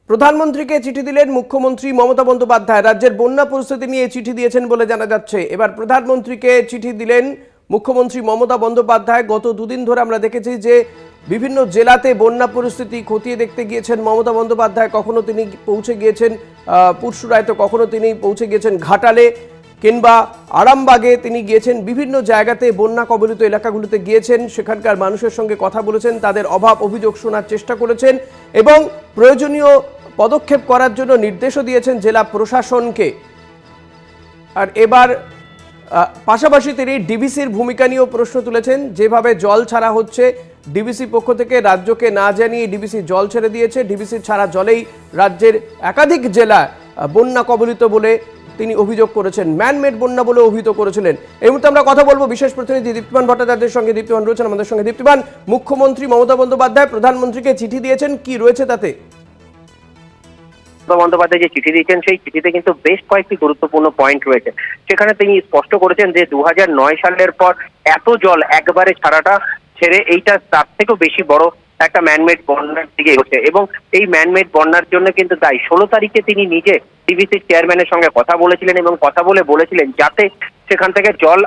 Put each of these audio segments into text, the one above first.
প্রধানমন্ত্রীকে চিঠি দিলেন মুখ্যমন্ত্রী মমতা বন্দ্যোপাধ্যায়। রাজ্যের বন্যা পরিস্থিতি নিয়ে চিঠি দিয়েছেন বলে জানা যাচ্ছে। এবার প্রধানমন্ত্রীকে চিঠি দিলেন মুখ্যমন্ত্রী মমতা বন্দ্যোপাধ্যায়। গত দুদিন ধরে আমরা দেখেছি যে বিভিন্ন জেলাতে বন্যা পরিস্থিতি খতিয়ে দেখতে গিয়েছেন মমতা বন্দ্যোপাধ্যায়। কখনো তিনি পৌঁছে গিয়েছেন পুরসুরায়, তো কখনো তিনি পৌঁছে গিয়েছেন ঘাটালে কিংবা আরামবাগে। তিনি গিয়েছেন বিভিন্ন জায়গাতে বন্যা কবলিত এলাকাগুলোতে গিয়েছেন, সেখানকার মানুষের সঙ্গে কথা বলেছেন, তাদের অভাব অভিযোগ শোনার চেষ্টা করেছেন এবং প্রয়োজনীয় পদক্ষেপ করার জন্য নির্দেশও দিয়েছেন জেলা প্রশাসনকে। আর এবার পাশাপাশি তিনি ডিবিসির ভূমিকা নিয়েও প্রশ্ন তুলেছেন। যেভাবে জল ছাড়া হচ্ছে, ডিবিসি পক্ষ থেকে রাজ্যকে না জানিয়ে ডিবিসি জল ছেড়ে দিয়েছে। ডিবিসি ছাড়া জলেই রাজ্যের একাধিক জেলা বন্যা কবলিত বলে তিনি অভিযোগ করেছেন, ম্যানমেড বন্যা বলে অভিহিত করেছিলেন। এই মুহূর্তে আমরা কথা বলবো বিশেষ প্রতিনিধি দীপ্তিমান ভট্টাচার্যের সঙ্গে। দীপ্তিমান রয়েছেন আমাদের সঙ্গে। দীপ্তিমান, মুখ্যমন্ত্রী মমতা বন্দ্যোপাধ্যায় প্রধানমন্ত্রীকে চিঠি দিয়েছেন, কি রয়েছে তাতে? বন্দ্যোপাধ্যায় যে চিঠি দিয়েছেন সেই চিঠিতে কিন্তু বেশ কয়েকটি গুরুত্বপূর্ণ পয়েন্ট রয়েছে। সেখানে তিনি স্পষ্ট করেছেন যে 2009 সালের পর এত জল একবারে ছাড়াটা ছেড়ে এইটা তার থেকেও বেশি বড় একটা ম্যানমেড বন্যার দিকে এগোচ্ছে এবং এই ম্যানমেড বন্যার জন্য কিন্তু দায়ী। 16 তারিখে তিনি নিজে ডিবিসির চেয়ারম্যানের সঙ্গে কথা বলেছিলেন এবং কথা বলেছিলেন যাতে সেখান থেকে জল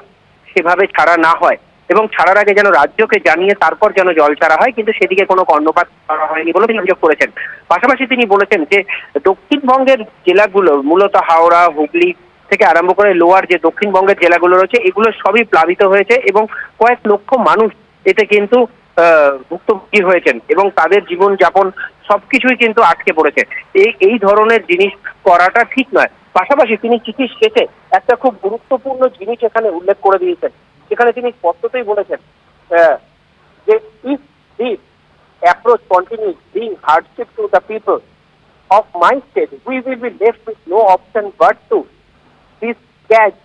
সেভাবে ছাড়া না হয় এবং ছাড়ার আগে যেন রাজ্যকে জানিয়ে তারপর যেন জল ছাড়া হয়, কিন্তু সেদিকে কোনো কর্ণপাত করা হয়নি বলে তিনি অভিযোগ করেছেন। পাশাপাশি তিনি বলেছেন যে দক্ষিণবঙ্গের জেলাগুলো মূলত হাওড়া, হুগলি থেকে আরম্ভ করে লোয়ার যে দক্ষিণবঙ্গের জেলাগুলো রয়েছে এগুলো সবই প্লাবিত হয়েছে এবং কয়েক লক্ষ মানুষ এতে কিন্তু ভুক্তভোগী হয়েছেন এবং তাদের জীবনযাপন সবকিছুই কিন্তু আটকে পড়েছে। এই ধরনের জিনিস করাটা ঠিক নয়। পাশাপাশি তিনি চিঠির শেষে একটা খুব গুরুত্বপূর্ণ জিনিস এখানে উল্লেখ করে দিয়েছেন। সেখানে তিনি স্পষ্টতই বলেছেন যে if this approach continues being hardship to the people of my state, we will be left with no option but to disengage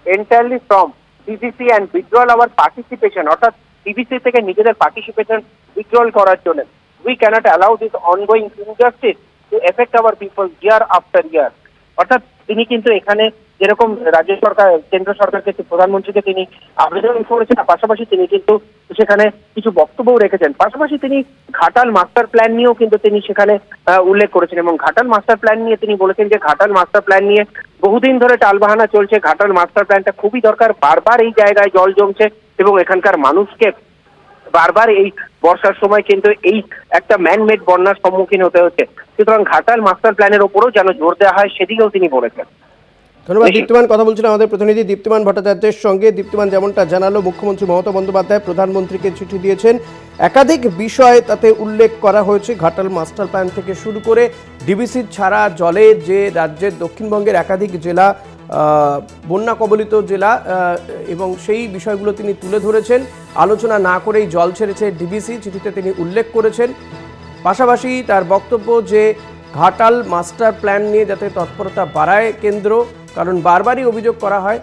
entirely from DBC and withdraw our participation, অর্থাৎ ডিবিসি থেকে নিজেদের পার্টিসিপেশন উইথড্রল করার জন্য। We cannot allow this ongoing injustice to affect our people year after year। অর্থাৎ তিনি কিন্তু এখানে যেরকম রাজ্য সরকার, কেন্দ্র সরকারকে, প্রধানমন্ত্রীকে তিনি আবেদন করেছেন, পাশাপাশি তিনি কিন্তু সেখানে কিছু বক্তব্যও রেখেছেন। পাশাপাশি তিনি ঘাটাল মাস্টার প্ল্যান নিয়েও কিন্তু তিনি সেখানে উল্লেখ করেছেন এবং ঘাটাল মাস্টার প্ল্যান নিয়ে তিনি বলেছেন যে ঘাটাল মাস্টার প্ল্যান নিয়ে বহুদিন ধরে টালবাহানা চলছে। ঘাটাল মাস্টার প্ল্যানটা খুবই দরকার। বারবার এই জায়গায় জল জমছে এবং এখানকার মানুষকে বারবার এই বর্ষার সময় কিন্তু এই একটা ম্যানমেড বন্যার সম্মুখীন হতে হচ্ছে। সুতরাং ঘাটাল মাস্টার প্ল্যানের ওপরও যেন জোর দেওয়া হয় সেদিকেও তিনি বলেছেন। ধন্যবাদ দীপ্তিমান। কথা বলছিলেন আমাদের প্রতিনিধি দীপ্তিমান ভট্টাচার্যের সঙ্গে। দীপ্তিমান যেমনটা জানালো, মুখ্যমন্ত্রী মমতা বন্দ্যোপাধ্যায় প্রধানমন্ত্রীকে চিঠি দিয়েছেন। একাধিক বিষয় তাতে উল্লেখ করা হয়েছে, ঘাটাল মাস্টার প্ল্যান থেকে শুরু করে ডিবিসি ছাড়া জলে যে রাজ্যের দক্ষিণবঙ্গের একাধিক জেলা বন্যা কবলিত জেলা এবং সেই বিষয়গুলো তিনি তুলে ধরেছেন। আলোচনা না করেই জল ছেড়েছে ডিবিসি, চিঠিতে তিনি উল্লেখ করেছেন। পাশাপাশি তার বক্তব্য যে ঘাটাল মাস্টার প্ল্যান নিয়ে যাতে তৎপরতা বাড়ায় কেন্দ্র, কারণ বারবারই অভিযোগ করা হয়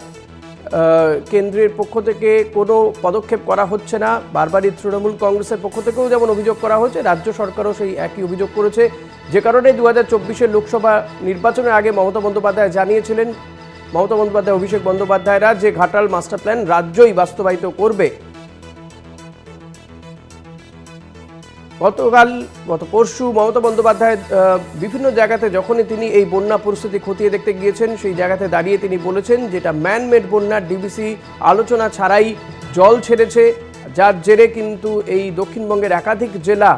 কেন্দ্রের পক্ষ থেকে কোনো পদক্ষেপ করা হচ্ছে না। বারবারই তৃণমূল কংগ্রেসের পক্ষ থেকেও যেমন অভিযোগ করা হচ্ছে, রাজ্য সরকারও সেই একই অভিযোগ করেছে। যে কারণে 2024 লোকসভা নির্বাচনের আগে মমতা বন্দ্যোপাধ্যায় জানিয়েছিলেন, মমতা বন্দ্যোপাধ্যায়, অভিষেক বন্দ্যোপাধ্যায়রা, যে ঘাটাল মাস্টার প্ল্যান রাজ্যই বাস্তবায়িত করবে। গত পরশু মমতা বন্দ্যোপাধ্যায় বিভিন্ন জায়গাতে যখনই তিনি এই বন্যা পরিস্থিতি খতিয়ে দেখতে গিয়েছেন, সেই জায়গাতে দাঁড়িয়ে তিনি বলেছেন যেটা ম্যানমেড বন্যা, ডিবিসি আলোচনা ছাড়াই জল ছেড়েছে, যার জেরে কিন্তু এই দক্ষিণবঙ্গের একাধিক জেলা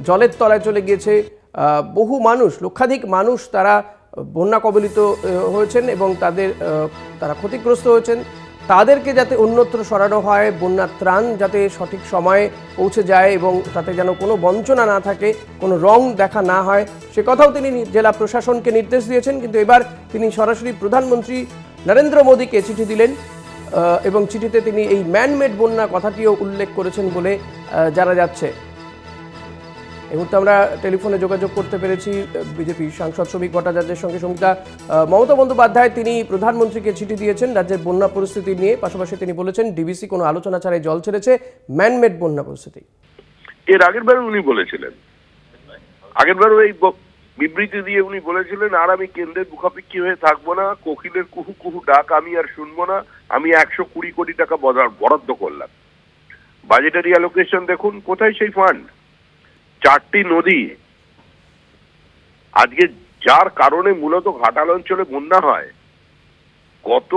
জলের তলায় চলে গিয়েছে। বহু মানুষ, লক্ষাধিক মানুষ তারা বন্যা কবলিত হয়েছেন এবং তারা ক্ষতিগ্রস্ত হয়েছেন। তাদেরকে যাতে অন্যত্র সরানো হয়, বন্যার ত্রাণ যাতে সঠিক সময়ে পৌঁছে যায় এবং তাতে যেন কোনো বঞ্চনা না থাকে, কোনো রং দেখা না হয়, সে কথাও তিনি জেলা প্রশাসনকে নির্দেশ দিয়েছেন। কিন্তু এবার তিনি সরাসরি প্রধানমন্ত্রী নরেন্দ্র মোদীকে চিঠি দিলেন এবং চিঠিতে তিনি এই ম্যানমেড বন্যা কথাটিও উল্লেখ করেছেন বলে জানা যাচ্ছে। এই মুহূর্তে আমরা টেলিফোনে যোগাযোগ করতে পেরেছি বিজেপি সাংসদ শ্রমিক ভট্টাচার্যের সঙ্গে। সঙ্গীতা, মমতা বন্দ্যোপাধ্যায় তিনি প্রধানমন্ত্রীকে চিঠি দিয়েছেন রাজ্যের বন্যা পরিস্থিতি নিয়ে। পাশাপাশি তিনি বলেছেন ডিবিসি কোনো আলোচনা ছাড়াই জল ছেড়েছে, ম্যানমেড বন্যা পরিস্থিতি। এর আগেরবারও উনি বলেছিলেন, আগেরবারও এই বিবৃতি দিয়ে উনি বলেছিলেন, আর আমি কেন্দ্রের মুখাপেক্ষী হয়ে থাকবো না, কোকিলের কুহু কুহু ডাক আমি আর শুনবো না, আমি 120 কোটি টাকা বরাদ্দ করলাম। বাজেটারি অ্যালোকেশন দেখুন, কোথায় সেই ফান্ড? 4টি নদী আজকে যার কারণে মূলত ঘাটাল অঞ্চলে বন্যা হয়, গত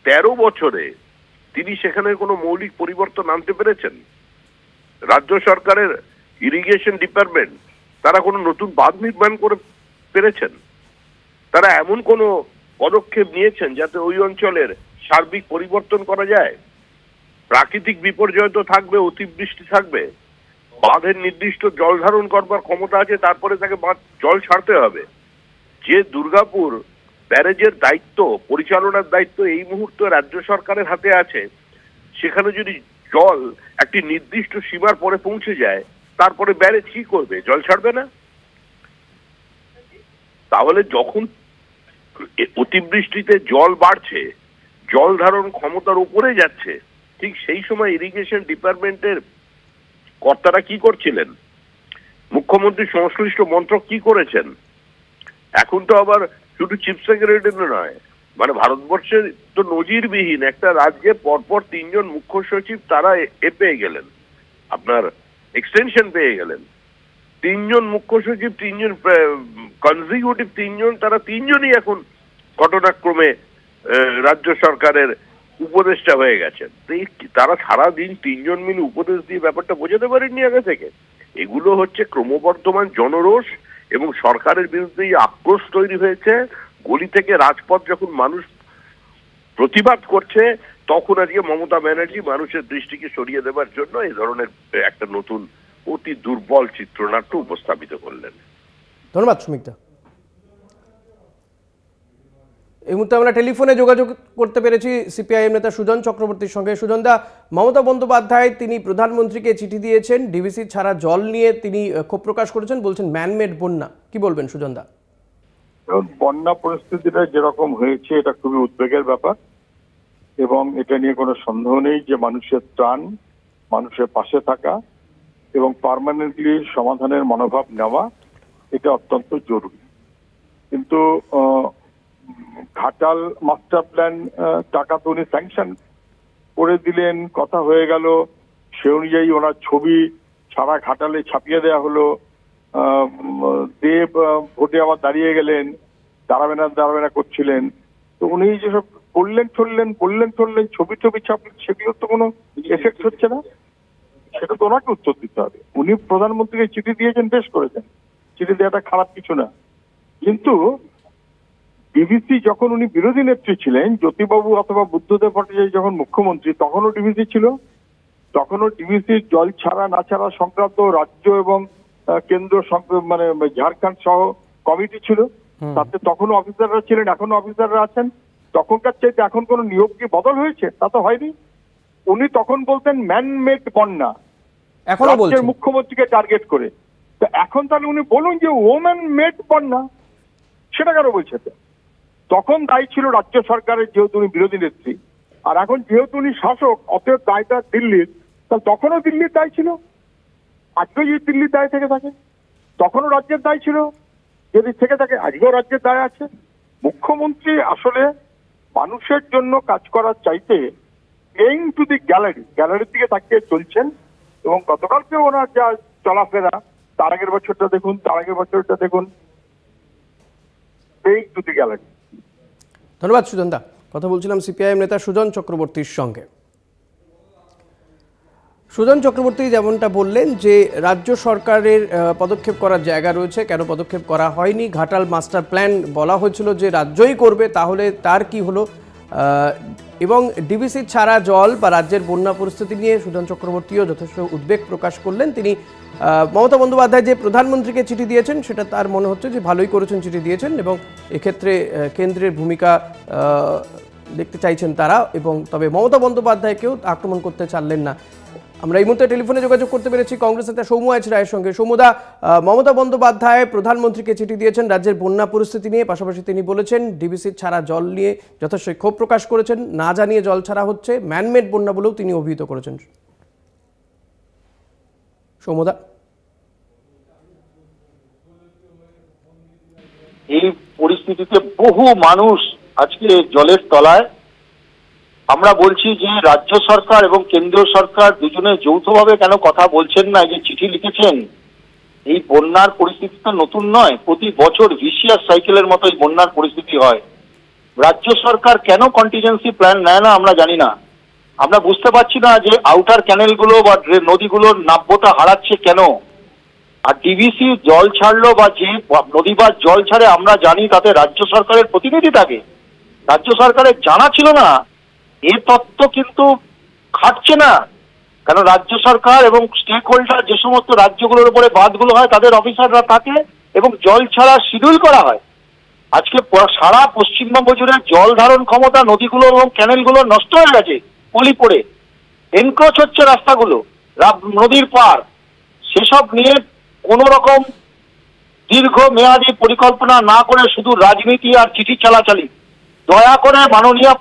13 বছরে তিনি সেখানে কোনো মৌলিক পরিবর্তন আনতে পেরেছেন? রাজ্য সরকারের ইরিগেশন ডিপার্টমেন্ট তারা কোনো নতুন বাঁধ নির্মাণ করে পেরেছেন? তারা এমন কোনো পদক্ষেপ নিয়েছেন যাতে ওই অঞ্চলের সার্বিক পরিবর্তন করা যায়? প্রাকৃতিক বিপর্যয় তো থাকবে, অতিবৃষ্টি থাকবে, বাঁধের নির্দিষ্ট জল ধারণ করবার ক্ষমতা আছে, তারপরে তাকে বাঁধ জল ছাড়তে হবে। যে দুর্গাপুর ব্যারেজের দায়িত্ব, পরিচালনার দায়িত্ব এই মুহূর্তে রাজ্য সরকারের হাতে আছে, সেখানে যদি জল একটি নির্দিষ্ট সীমার পরে পৌঁছে যায়, তারপরে ব্যারেজ কি করবে? জল ছাড়বে না? তাহলে যখন অতিবৃষ্টিতে জল বাড়ছে, জল ধারণ ক্ষমতার উপরে যাচ্ছে, ঠিক সেই সময় ইরিগেশন ডিপার্টমেন্টের কর্তারা কি করছিলেন? মুখ্যমন্ত্রী সংশ্লিষ্ট মন্ত্রক কি করেছেন? এখন তো আবার শুধু চিফ সেক্রেটারি নয়, মানে ভারতবর্ষের তো নজিরবিহীন একটা রাজ্যে পরপর 3 জন মুখ্য সচিব তারা পেয়ে গেলেন, আপনার এক্সটেনশন পেয়ে গেলেন। 3 জন মুখ্য সচিব, 3 জন কনজিকিউটিভ 3 জন, তারা 3 জনই এখন ঘটনাক্রমে রাজ্য সরকারের উপদেষ্টা হয়ে গেছেন। তারা সারাদিন 3 জন মিলে উপদেশ দিয়ে ব্যাপারটা বোঝাতে পারেননি আগে থেকে। এগুলো হচ্ছে ক্রমবর্ধমান জনরোষ এবং সরকারের বিরুদ্ধে আক্রোশ তৈরি হয়েছে। গলি থেকে রাজপথ যখন মানুষ প্রতিবাদ করছে, তখন আজকে মমতা ব্যানার্জি মানুষের দৃষ্টিকে সরিয়ে দেবার জন্য এই ধরনের একটা নতুন অতি দুর্বল চিত্রনাট্য উপস্থাপিত করলেন। ধন্যবাদ সুমিতা। এই মুহূর্তে আমরা টেলিফোনে যোগাযোগ করতে পেরেছি সিপিআইএম নেতা সুজন চক্রবর্তীর সঙ্গে। সুজনদা, মমতা বন্দ্যোপাধ্যায় তিনি প্রধানমন্ত্রীকে চিঠি দিয়েছেন, ডিভিসি ছাড়া জল নিয়ে তিনি ক্ষোভ প্রকাশ করেছেন, বলছেন ম্যানমেড বন্যা। কি বলবেন সুজনদা? বন্যা পরিস্থিতিটা যেরকম হয়েছে এটা খুবই উদ্বেগের ব্যাপার, এবং এটা নিয়ে কোনো সন্দেহ নেই যে মানুষের ত্রাণ, মানুষের পাশে থাকা এবং পার্মানেন্টলি সমাধানের মনোভাব নেওয়া এটা অত্যন্ত জরুরি। কিন্তু ঘাটাল মাস্টার প্ল্যান টাকা তো উনি স্যাংশন করে দিলেন, কথা হয়ে গেল, সে অনুযায়ী ওনার ছবি সারা ঘাটালে ছাপিয়ে দেওয়া হলো। দেব ভোটে আবার দাঁড়িয়ে গেলেন, দাঁড়াবে না করছিলেন। তো উনি যেসব বললেন ছবি ছাপলেন, সেগুলোর তো কোনো এফেক্ট হচ্ছে না। সেটা তো ওনাকে উত্তর দিতে হবে। উনি প্রধানমন্ত্রীকে চিঠি দিয়েছেন, বেশ করেছেন, চিঠি দেওয়াটা খারাপ কিছু না। কিন্তু ডিভিসি যখন উনি বিরোধী নেত্রী ছিলেন, জ্যোতিবাবু অথবা বুদ্ধদেব ভট্টাচার্য যখন মুখ্যমন্ত্রী, তখনও ডিভিসি ছিল। তখনও ডিভিসির জল ছাড়া না ছাড়া সংক্রান্ত রাজ্য এবং কেন্দ্র মানে ঝাড়খণ্ড সহ কমিটি ছিল, তাতে তখনও অফিসাররা ছিলেন, এখনো অফিসাররা আছেন। তখনকার চাইতে এখন কোনো নিয়োগ কি বদল হয়েছে? তা তো হয়নি। উনি তখন বলতেন ম্যানমেড বন্যা, এখনো বলছেন মুখ্যমন্ত্রীকে টার্গেট করে। তো এখন তাহলে উনি বলুন যে ওম্যান মেড বন্যা, সেটা কেন বলছে? তখন দায়ী ছিল রাজ্য সরকারের, যেহেতু উনি বিরোধী নেত্রী, আর এখন যেহেতু উনি শাসক, অতএব দায়টা দিল্লির। তাহলে তখনও দিল্লির দায় ছিল, আজকেও যদি দিল্লির দায় থেকে থাকে, তখনও রাজ্যের দায় ছিল, যদি থেকে থাকে আজকেও রাজ্যের দায় আছে। মুখ্যমন্ত্রী আসলে মানুষের জন্য কাজ করার চাইতে এইং টু দি গ্যালারির দিকে তাকিয়ে চলছেন। এবং গতকালকে ওনার যা চলাফেরা, তার আগের বছরটা দেখুন, তার আগের বছরটা দেখুন, এইং টু দি গ্যালারি। ধন্যবাদ সুজনদা। কথা বলছিলাম সিপিআইএম নেতা সুজন চক্রবর্তীর সঙ্গে। সুজন চক্রবর্তী যেমনটা বললেন যে রাজ্য সরকারের পদক্ষেপ করার জায়গা রয়েছে, কেন পদক্ষেপ করা হয়নি? ঘাটাল মাস্টার প্ল্যান বলা হয়েছিল যে রাজ্যই করবে, তাহলে তার কি হলো? এবং ডিভিসি ছাড়া জল বা রাজ্যের বন্যা পরিস্থিতি নিয়ে সুজন চক্রবর্তীও যথেষ্ট উদ্বেগ প্রকাশ করলেন। তিনি মমতা বন্দ্যোপাধ্যায় যে প্রধানমন্ত্রীকে চিঠি দিয়েছেন, সেটা তার মনে হচ্ছে যে ভালোই করেছেন, চিঠি দিয়েছেন, এবং এক্ষেত্রে কেন্দ্রের ভূমিকা দেখতে চাইছেন তারা। এবং তবে মমতা বন্দ্যোপাধ্যায়কেও আক্রমণ করতে চাইলেন না। আমরা এই মুহূর্তে টেলিফোনে যোগাযোগ করতে পেরেছি কংগ্রেস নেতা সৌম্য এচ রায়ের সঙ্গে। সৌম্যদা, মমতা বন্দ্যোপাধ্যায় প্রধানমন্ত্রীকে চিঠি দিয়েছেন রাজ্যের বন্যা পরিস্থিতি নিয়ে, পাশাপাশি তিনি বলেছেন ডিভিসি ছাড়া জল নিয়ে যথেষ্ট ক্ষোভ প্রকাশ করেছেন, না জানিয়ে জল ছাড়া হচ্ছে, ম্যানমেড বন্যা বলেও তিনি অভিহিত করেছেন। সৌম্যদা, এই পরিস্থিতিতে বহু মানুষ আজকে জলের তলায়। আমরা বলছি যে রাজ্য সরকার এবং কেন্দ্রীয় সরকার দুজনে যৌথভাবে কেন কথা বলছেন না? যে চিঠি লিখেছেন, এই বন্যার পরিস্থিতি তো নতুন নয়, প্রতি বছর ভিসিয়াস সাইকেলের মতো এই বন্যার পরিস্থিতি হয়। রাজ্য সরকার কেন কন্টিজেন্সি প্ল্যান নেয় না আমরা জানি না। আমরা বুঝতে পারছি না যে আউটার ক্যানেলগুলো বা নদীগুলোর নাব্যতা হারাচ্ছে কেন। আর ডিভিসি জল ছাড়লো বা যে নদী বা জল ছাড়ে আমরা জানি তাতে রাজ্য সরকারের প্রতিনিধি থাকে। রাজ্য সরকারের জানা ছিল না, এ তত্ত্ব কিন্তু খাটছে না। কারণ রাজ্য সরকার এবং স্টেক হোল্ডার যে সমস্ত রাজ্যগুলোর উপরে বাঁধগুলো হয় তাদের অফিসাররা থাকে এবং জল ছাড়া শিডিউল করা হয়। আজকে সারা পশ্চিমবঙ্গ জুড়ে জল ধারণ ক্ষমতা নদীগুলো এবং ক্যানেলগুলো নষ্ট হয়ে গেছে, পলি পড়ে এনক্রোচ হচ্ছে রাস্তাগুলো, নদীর পার। সেসব নিয়ে কোন রকম দীর্ঘ মেয়াদী পরিকল্পনা না করে শুধু রাজনীতি আর চিঠি চালাচালি। দয়া করে মাননীয়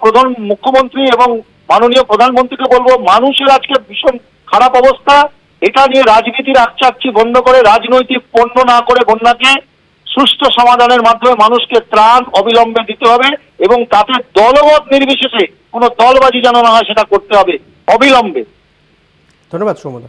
মুখ্যমন্ত্রী এবং মাননীয় প্রধানমন্ত্রীকে বলবো, মানুষের আজকে ভীষণ খারাপ অবস্থা, এটা নিয়ে রাজনীতির আকচাকচি বন্ধ করে রাজনৈতিক পণ্য না করে বন্যাকে সুষ্ঠু সমাধানের মাধ্যমে মানুষকে ত্রাণ অবিলম্বে দিতে হবে এবং তাতে দলমত নির্বিশেষে কোনো দলবাজি যেন না হয় সেটা করতে হবে অবিলম্বে। ধন্যবাদ সৌম্যদা।